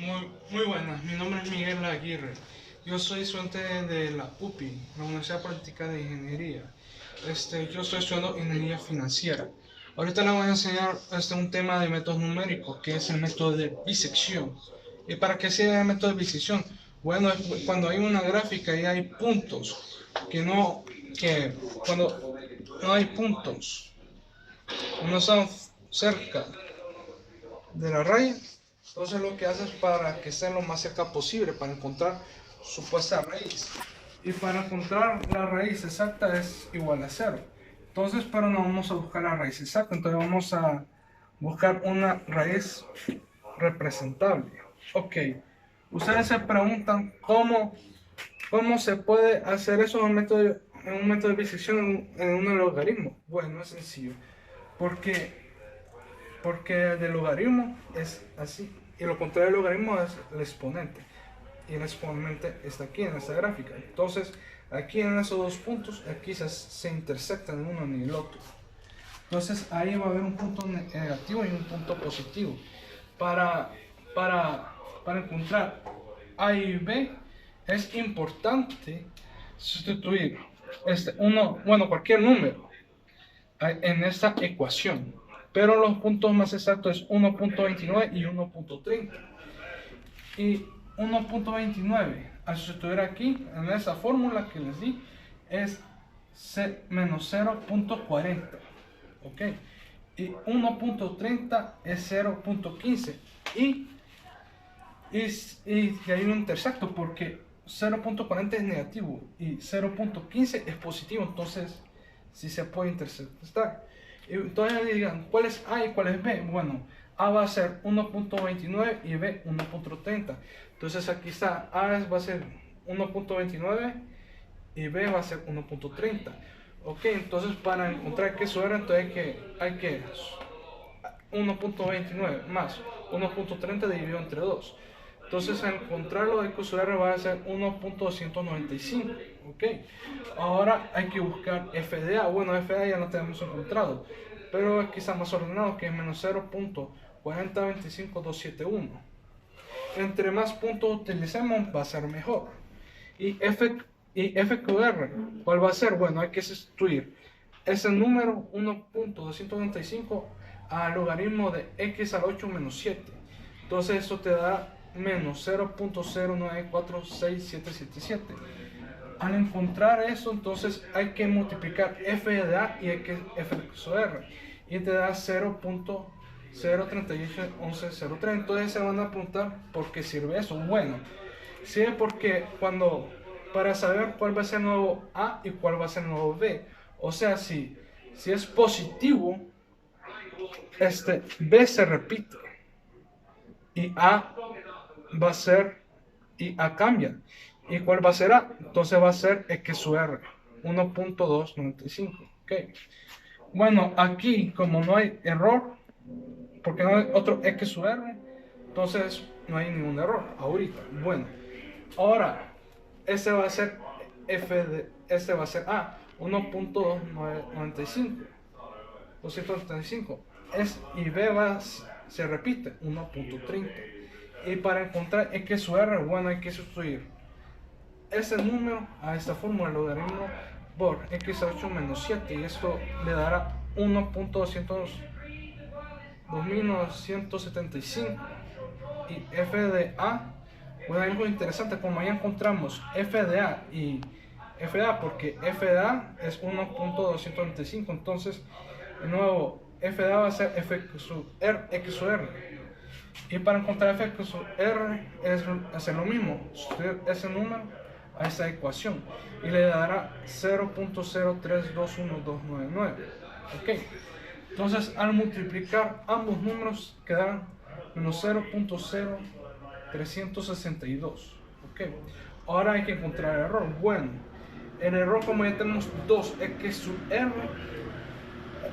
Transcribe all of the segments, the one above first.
Muy buenas, mi nombre es Miguel Aguirre. Yo soy estudiante de la UPI, la Universidad Política de Ingeniería. Yo estoy estudiando ingeniería financiera. Ahorita le voy a enseñar un tema de métodos numéricos, que es el método de bisección. ¿Y para qué sirve el método de bisección? Bueno, es cuando hay una gráfica y hay puntos, que cuando no hay puntos, no están cerca de la raya. Entonces lo que haces para que esté lo más cerca posible, para encontrar su supuesta raíz. Y para encontrar la raíz exacta es igual a cero. Entonces, pero no vamos a buscar la raíz exacta, entonces vamos a buscar una raíz representable. Ok, ustedes se preguntan cómo se puede hacer eso en un método de bisección en un logaritmo. Bueno, es sencillo, porque porque el logaritmo es así. Y lo contrario del logaritmo es el exponente. Y el exponente está aquí en esta gráfica. Entonces, aquí en esos dos puntos, aquí se intersectan en uno en el otro. Entonces, ahí va a haber un punto negativo y un punto positivo. Para, para encontrar A y B, es importante sustituir cualquier número en esta ecuación, pero los puntos más exactos es 1.29 y 1.30. Y 1.29, al sustituir aquí en esa fórmula que les di, es menos 0.40. ¿Ok? Y 1.30 es 0.15. Y, y hay un intersecto porque 0.40 es negativo y 0.15 es positivo. Entonces, sí se puede intersectar. Entonces digan, ¿cuál es A y cuál es B? Bueno, A va a ser 1.29 y B 1.30. Entonces aquí está, va a ser 1.29 y B va a ser 1.30. Ok, entonces para encontrar qué era, entonces hay que 1.29 más 1.30 dividido entre 2. Entonces, al encontrarlo, el QSR va a ser 1.295. ¿Ok? Ahora hay que buscar FDA. Bueno, FDA ya lo tenemos encontrado, pero es quizá más ordenado, que es menos 0.4025271. Entre más puntos utilicemos, va a ser mejor. Y FQR, ¿cuál va a ser? Bueno, hay que sustituir ese número 1.295 al logaritmo de x al 8 menos 7. Entonces eso te da menos 0.094677. Al encontrar eso, entonces hay que multiplicar f de a y f de r. Y te da 0.0381103. Entonces se van a preguntar por qué sirve eso. Bueno, sirve porque para saber cuál va a ser el nuevo a y cuál va a ser el nuevo b. O sea, si es positivo, b se repite y a va a ser, y a cambia. ¿Y cuál va a ser a? Entonces va a ser XR 1.295. Okay. Bueno, aquí como no hay error, porque no hay otro XR, entonces no hay ningún error ahorita. Bueno, ahora este va a ser este va a ser A 1.295 235 y B se repite 1.30. Y para encontrar XR, bueno, hay que sustituir ese número a esta fórmula, el logaritmo por x8 menos 7, y esto le dará 1.200.2975. Y f de a, bueno, algo interesante, como ya encontramos f de a y f de a, porque f de a es 1.295, entonces de nuevo f de a va a ser f sub r, x sub r. Y para encontrar f sub r es hacer lo mismo, sustituir ese número a esta ecuación y le dará 0.0321299. Ok, entonces al multiplicar ambos números quedarán menos 0.0362. Ok, ahora hay que encontrar el error. Bueno, el error, como ya tenemos 2x sub r,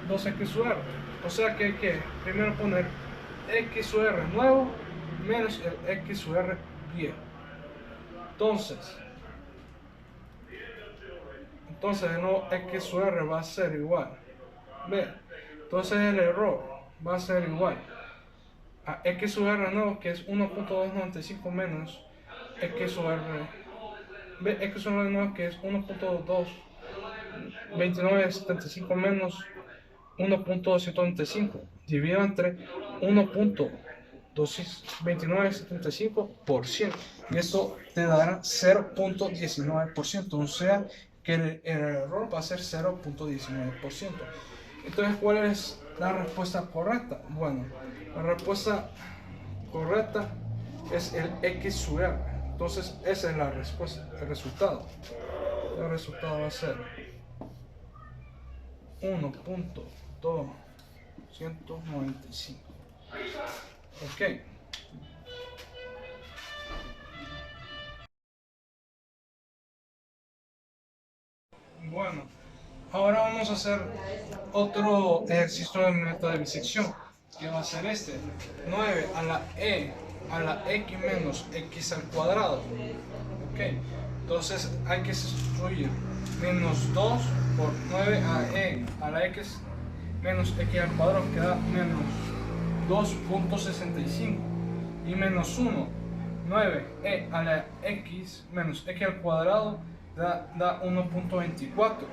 2x sub r, o sea que hay que primero poner x sub r nuevo menos el x sub r viejo. Entonces de nuevo x sub r va a ser igual. Ve, entonces el error va a ser igual a x sub r nuevo, que es 1.295 menos x sub r, x sub r nuevo, que es 1.2975 menos 1.295, dividido entre 1.2975%, y esto te dará 0.19%, o sea que el error va a ser 0.19%. Entonces, ¿cuál es la respuesta correcta? Bueno, la respuesta correcta es el x sub r. Entonces, esa es la respuesta, el resultado. El resultado va a ser 1.295. Ok. Bueno, ahora vamos a hacer otro ejercicio del método de bisección, que va a ser este: 9 a la x menos x al cuadrado. Ok, entonces hay que sustituir menos 2 por 9 a la x menos x al cuadrado, que da menos 2.65, y menos 1, 9 a la x menos x al cuadrado da 1.24.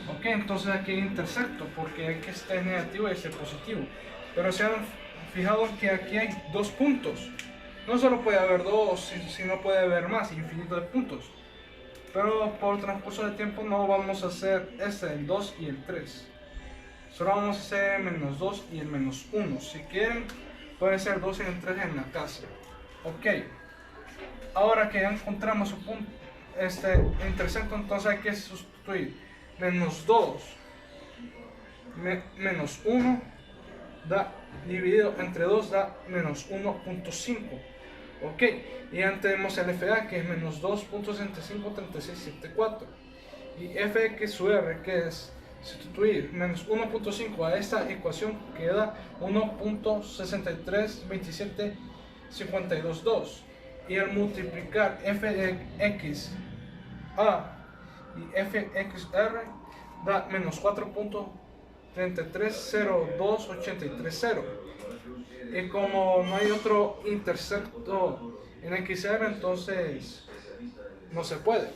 Ok, entonces aquí hay intersecto, porque aquí está es negativo y este es positivo. Pero se han fijado que aquí hay dos puntos. No solo puede haber dos, sino puede haber más, infinito de puntos. Pero por transcurso de tiempo no vamos a hacer el 2 y el 3. Solo vamos a hacer el menos 2 y el menos 1. Si quieren, puede ser 2 y el 3 en la casa. Ok. Ahora que ya encontramos su punto, intersecto, entonces hay que sustituir menos 2 menos 1 dividido entre 2 da menos 1.5. Ok, y ya tenemos el FA, que es menos 2.653674, y fx sub r, que es sustituir menos 1.5 a esta ecuación, que da 1.6327522, y al multiplicar fx a y fxr da menos 4.3302830. Y como no hay otro intersecto en XR, entonces no se puede.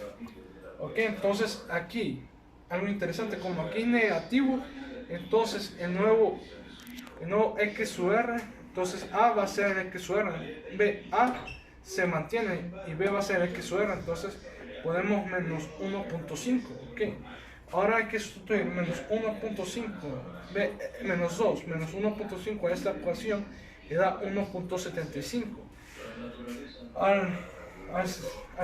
Ok, entonces aquí algo interesante: como aquí es negativo, entonces el nuevo x sub r, entonces a va a ser el x sub r, b a se mantiene y b va a ser x sub r, entonces podemos menos 1.5. ok, ahora hay que sustituir menos 1.5 menos 2 menos 1.5 a esta ecuación, que da 1.75. Al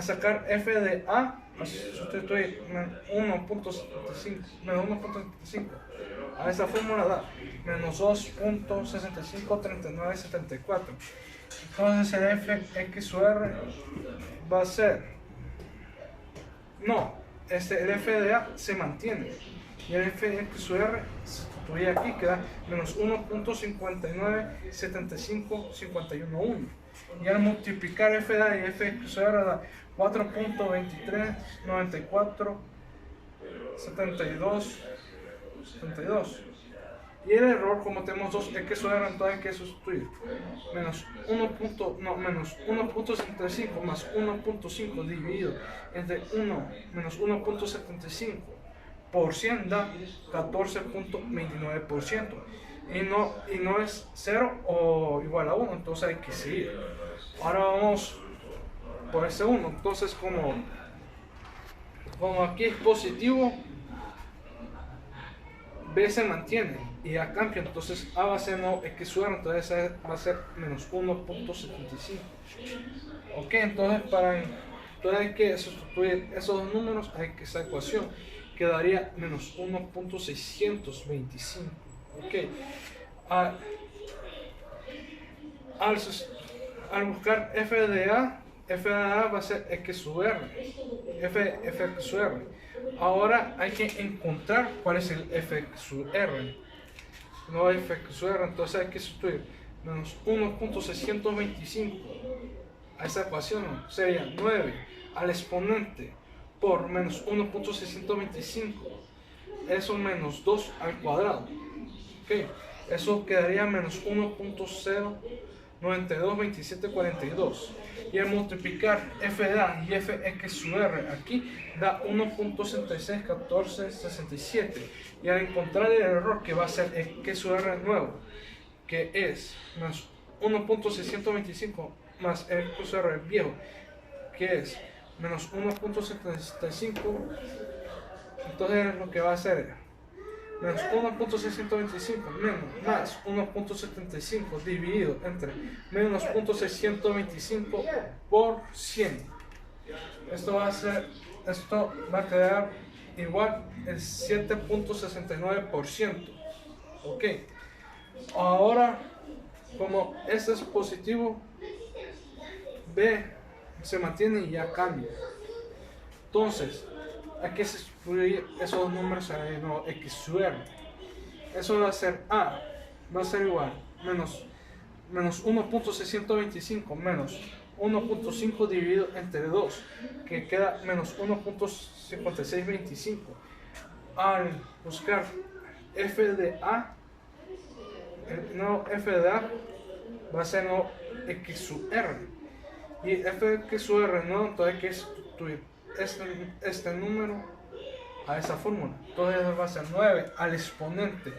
sacar f de a, sustituir 1.75 menos 1.75 a esta fórmula, da menos 2.653974. Entonces el fx sub r va a ser, el f de a se mantiene, y el fx sub r se sustituye aquí, que da menos 1.597551. Y al multiplicar f de a y fx sub r da 4.239472. Y el error, como tenemos dos x sub r, entonces hay que sustituir menos 1.75 más 1.5 dividido entre 1 menos 1.75 por 100 da 14.29%, y no es 0 o igual a 1, entonces hay que seguir. Ahora vamos por ese 1. Entonces, como aquí es positivo, b se mantiene y a cambia, entonces a va a ser no x sub r, entonces va a ser menos 1.75. ok, entonces hay que sustituir esos dos números a esa ecuación, quedaría menos 1.625. ok, al buscar f de a va a ser x sub r, fx sub r. Ahora hay que encontrar cuál es el fx sub r. No hay fx sub r, entonces hay que sustituir menos 1.625 a esa ecuación, sería 9 al exponente por menos 1.625, eso menos 2 al cuadrado. ok, Eso quedaría menos 1.0922742. Y al multiplicar f de a y f x sub r aquí da 1.661467. Y al encontrar el error que va a ser x sub r nuevo, que es menos 1.625 más el x sub r viejo, que es menos 1.75, entonces lo que va a hacer es menos 1.625 menos más 1.75 dividido entre menos 0.625 por 100. Esto va a quedar igual el 7.69%. Ok. Ahora, como este es positivo, B se mantiene y ya cambia. Entonces, hay que sustituir esos números en x sub r. Eso va a ser a, va a ser igual menos 1.625 menos 1.5 dividido entre 2, que queda menos 1.5625. Al buscar f de a, el nuevo f de a va a ser no x sub r. Y f de x sub r no, entonces hay que sustituir este número a esa fórmula. Entonces va a ser 9 al exponente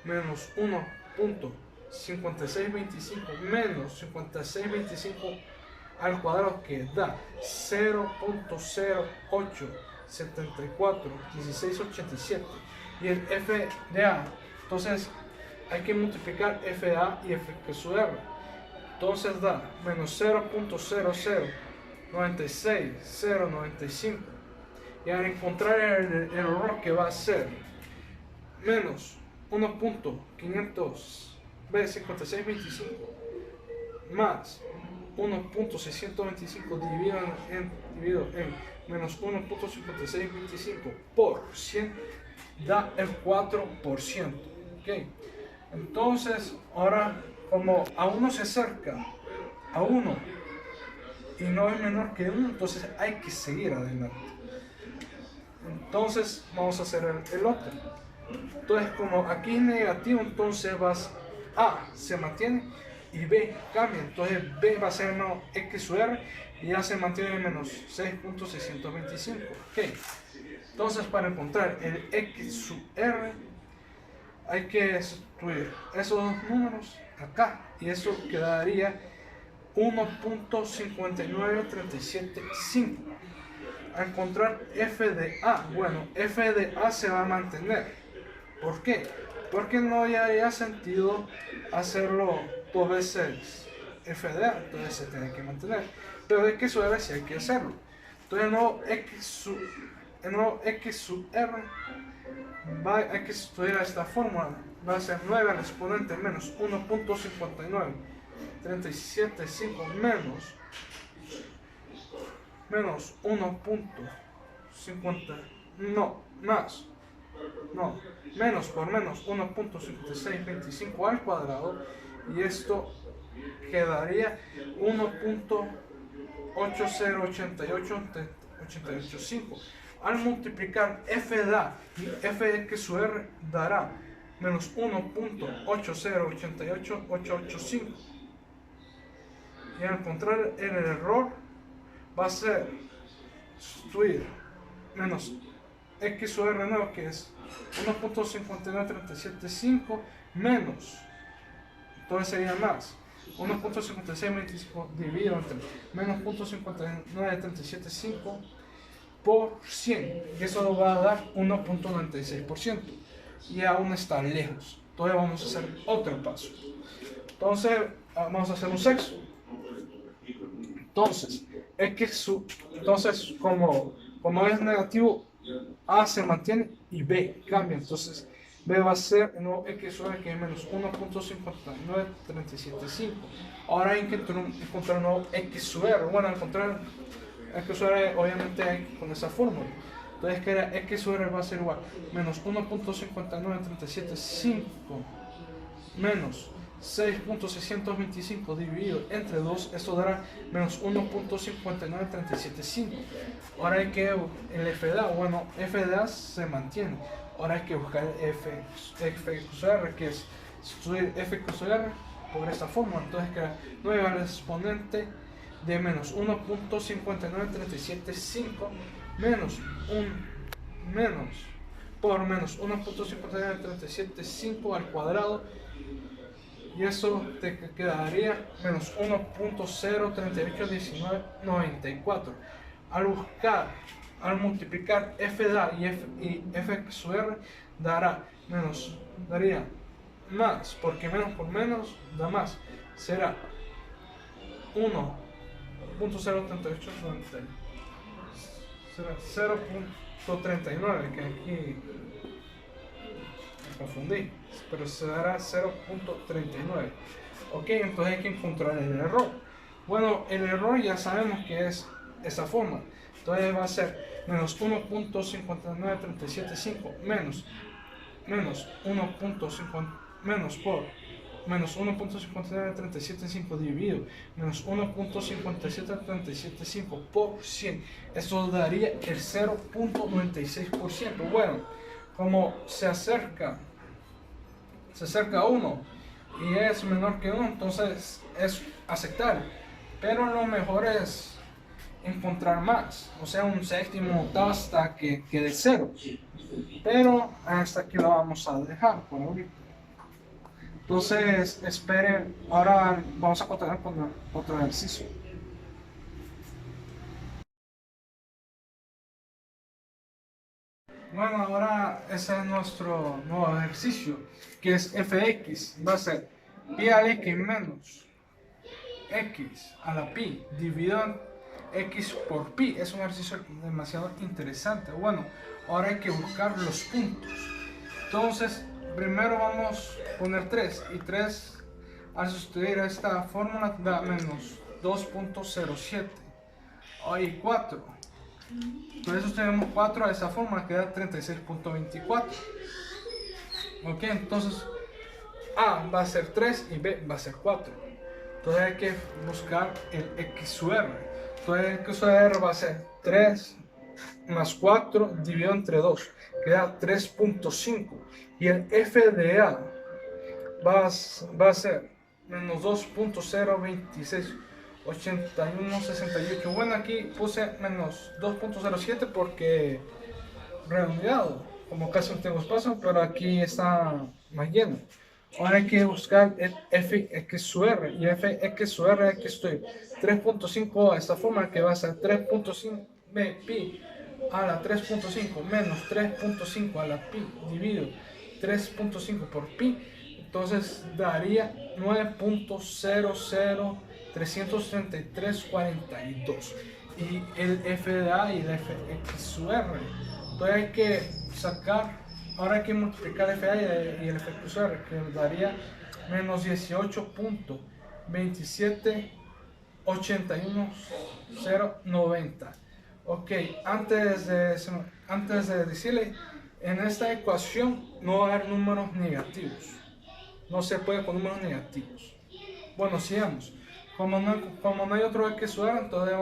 menos 1.5625 menos 5625 al cuadrado, que da 0.08741687. Y el f de a, entonces hay que multiplicar f de a y f de sub r. Entonces da menos 0.0096095. Y al encontrar el error que va a ser menos 1.500b5625 más 1.625 dividido en menos 1.5625 por 100 da el 4%. ¿Okay? Entonces, ahora, como a 1 se acerca a 1 y no es menor que 1, entonces hay que seguir adelante. Entonces vamos a hacer el otro. Entonces, como aquí es negativo, entonces A se mantiene y B cambia. Entonces B va a ser menos x sub r y A se mantiene en menos 6.625. Okay. Entonces, para encontrar el x sub r hay que sustituir esos dos números acá y eso quedaría 1.59375. Al encontrar f de a, bueno, f de a se va a mantener. ¿Por qué? Porque no haya sentido hacerlo dos veces f de a, entonces se tiene que mantener. Pero x sub r sí hay que hacerlo. Entonces el nuevo x sub r hay que estudiar esta fórmula. Va a ser 9 al exponente menos 1.59375 menos 1.50, menos por menos 1.5625 al cuadrado, y esto quedaría 1.8088585. Al multiplicar f de a y f de x sub r dará menos 1.8088885. Y al encontrar el error va a ser sustituir menos x sub r nuevo, que es 1.59375 menos, entonces sería más 1.5625 dividido entre menos 0.59375 por 100, y eso nos va a dar 1.96%, y aún está lejos. Entonces vamos a hacer otro paso. Entonces vamos a hacer un sexto. Entonces como es negativo, A se mantiene y B cambia. Entonces B va a ser el nuevo x sub r, que es menos 1.59375. Ahora hay que encontrar un nuevo x sub r. Bueno, al encontrar x sub r obviamente hay con esa fórmula. Entonces que era x sub r va a ser igual menos 1.59375 menos 6.625 dividido entre 2, esto dará menos 1.59375. Ahora hay que el f de a, f de a se mantiene. Ahora hay que buscar f sub r, que es sustituir f equis r por esta fórmula. Entonces queda 9 al exponente de menos 1.59375 menos por menos 1.59375 al cuadrado, y eso te quedaría menos 1.0381994. Al multiplicar f de a y f equis r daría más, porque menos por menos da más, será 1.03890, será 0.39, que aquí me confundí, pero será 0.39. Ok, entonces hay que encontrar el error. Bueno, el error ya sabemos que es esa forma, entonces va a ser menos 1.59375 menos 1.59375 dividido menos 1.57375 por 100. Esto daría el 0.96%. Bueno, como se acerca a 1 y es menor que 1, entonces es aceptable. Pero lo mejor es encontrar más, o sea, un séptimo, octavo, hasta que quede 0. Pero hasta aquí lo vamos a dejar por ahorita. Entonces, esperen, ahora vamos a continuar con otro ejercicio. Bueno, ahora ese es nuestro nuevo ejercicio, que es fx, va a ser pi al x menos x a la pi dividido en x por pi. Es un ejercicio demasiado interesante. Bueno, ahora hay que buscar los puntos. Entonces, primero vamos a poner 3, y 3 al sustituir esta fórmula da menos 2.07. Ahí 4. Por eso tenemos 4 a esa fórmula, que da 36.24. Ok, entonces A va a ser 3 y B va a ser 4. Entonces hay que buscar el XR. Entonces el XR va a ser 3 más 4 dividido entre 2, que da 3.5. Y el f de a va a ser menos 2.0268168. Bueno, aquí puse menos 2.07 porque redondeado, como casi no tengo espacio, pero aquí está más lleno. Ahora hay que buscar el fxr, y fxr aquí estoy 3.5 a esta forma, que va a ser 3.5 pi a la 3.5 menos 3.5 a la pi dividido 3.5 por pi. Entonces daría 9.0033342, y el f de a y el fxr. Entonces hay que sacar, ahora hay que multiplicar el f de a y el fxr, que daría menos 18.2781090. Ok, antes de decirle, en esta ecuación no va a haber números negativos. No se puede con números negativos. Bueno, sigamos. Como no hay otro XR, entonces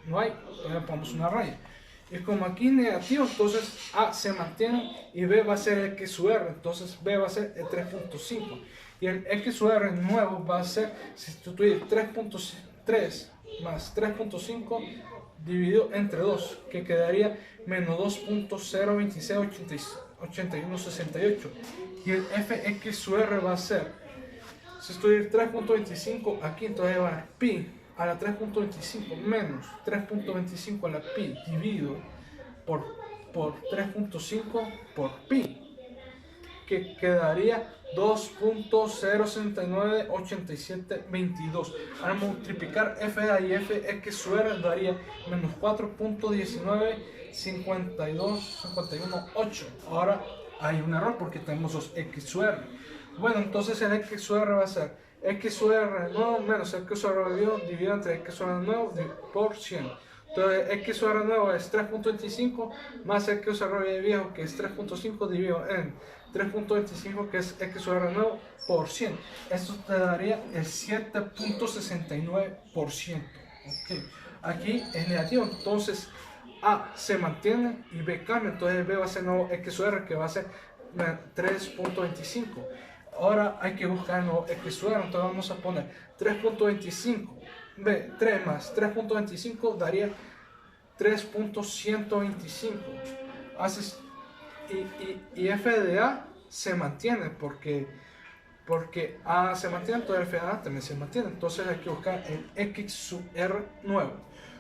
no hay, entonces le ponemos una raya. Y como aquí negativo, entonces A se mantiene y B va a ser el XR, entonces B va a ser el 3.5. Y el XR nuevo va a ser sustituir 3.3 más 3.5 dividido entre 2, que quedaría menos 2.0268168. Y el fxr va a ser sustituir 3.25 aquí, entonces va a dar pi a la 3.25 menos 3.25 a la pi dividido por 3.5 por pi, que quedaría 2.0698722. Al multiplicar f de a y fxr daría menos 4.1952518. Ahora hay un error porque tenemos dos xr. Bueno, entonces el xr va a ser xr nuevo menos xr dividido entre xr nuevo por 100. Entonces xr nuevo es 3.25 más xr viejo, que es 3.5, dividido en 3.25, que es xr nuevo, por 100. Esto te daría el 7.69%. Okay. Aquí es negativo, entonces A se mantiene y B cambia. Entonces B va a ser nuevo xr, que va a ser 3.25. ahora hay que buscar el nuevo XUR, entonces vamos a poner 3.25, 3 más 3.25 daría 3.125. Y FDA se mantiene porque A se mantiene, entonces FDA también se mantiene. Entonces hay que buscar el XUR nuevo.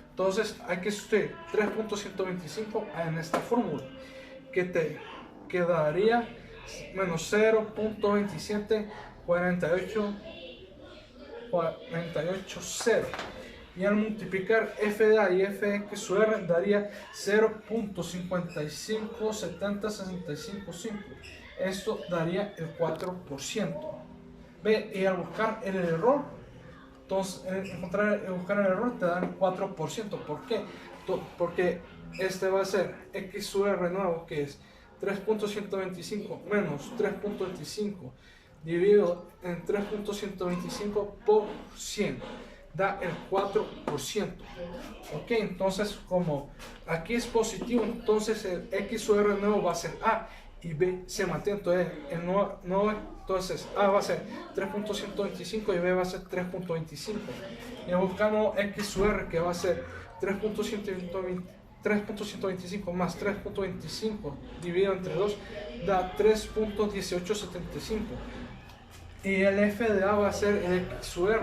Entonces hay que sustituir 3.125 en esta fórmula, que te quedaría menos 0.2748 y al multiplicar FDA y FXUR daría 0.557065. Esto daría el 4%. Ve, y al buscar el error, entonces buscar el error te dan 4%. ¿Por qué? Porque este va a ser XUR nuevo, que es 3.125 menos 3.25 dividido en 3.125 por 100. Da el 4%. Ok, entonces como aquí es positivo, entonces el XUR nuevo va a ser A y B se mantiene. Entonces, entonces A va a ser 3.125 y B va a ser 3.25. Y buscamos XUR, que va a ser 3.125 más 3.25 dividido entre 2 da 3.1875. Y el FDA va a ser el XUR,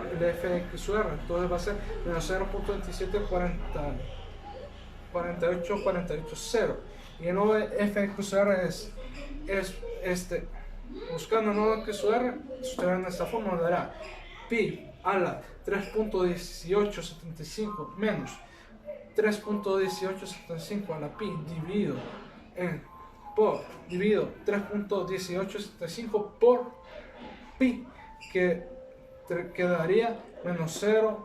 entonces va a ser menos 0.2748480. Y el nuevo FXUR es buscando el nuevo XUR, usted en esta fórmula dará pi a la 3.1875 menos 3.1875 a la pi dividido 3.1875 por pi, que quedaría menos 0,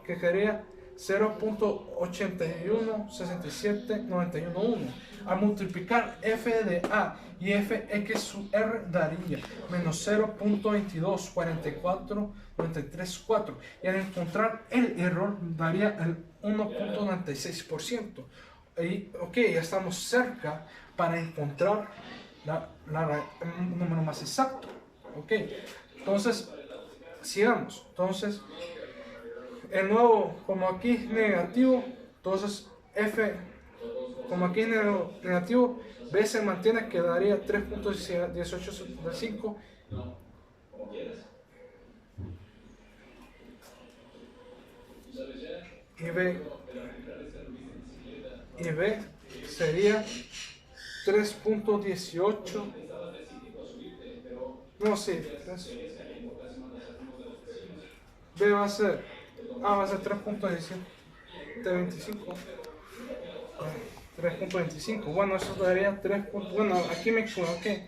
que quedaría 0.8167911. Al multiplicar FDA y FXUR daría menos 0.2249334 y al encontrar el error daría el 1.96%. Y ok, ya estamos cerca para encontrar el número más exacto. Ok, entonces sigamos. Entonces el nuevo, como aquí es negativo, entonces como aquí es negativo, B se mantiene, quedaría 3.1875 y B sería 3.18. No, sí, B va a ser, va a ser 3.25. 3.25. Bueno, eso daría 3. Bueno, aquí me equivoqué.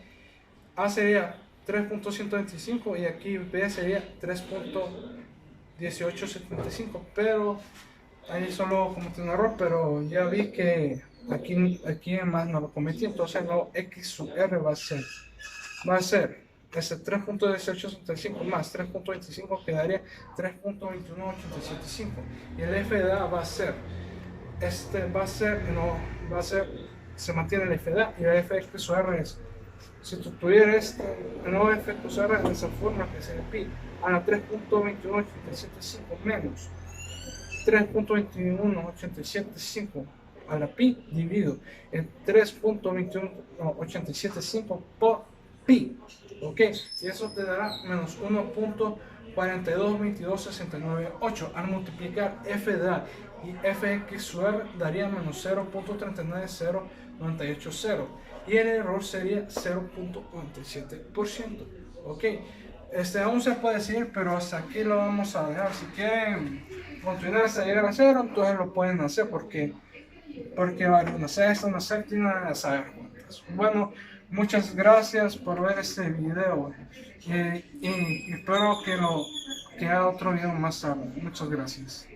A sería 3.125 y aquí B sería 3.1875. Pero ahí solo cometí un error, pero ya vi que aquí más no lo cometí. Entonces no, XUR va a ser ese 3.1875 más 3.25 quedaría 3.21875 y el FDA va a ser se mantiene el FDA y el FXUR es, si tú tuvieras el nuevo FXUR en esa forma que se pi a la 3.21875 menos 3.21875 a la pi dividido en 3.21875 por pi, ok, y eso te dará menos 1.422269.8. Al multiplicar FDA y FXUR daría menos 0.390980 y el error sería 0.97%. Ok, aún se puede decir, pero hasta aquí lo vamos a dejar. Si quieren continuar hasta llegar a 0, entonces lo pueden hacer porque vale, una sexta, una séptima, a saber cuántas. Bueno, muchas gracias por ver este video y espero que haga otro video más tarde. Muchas gracias.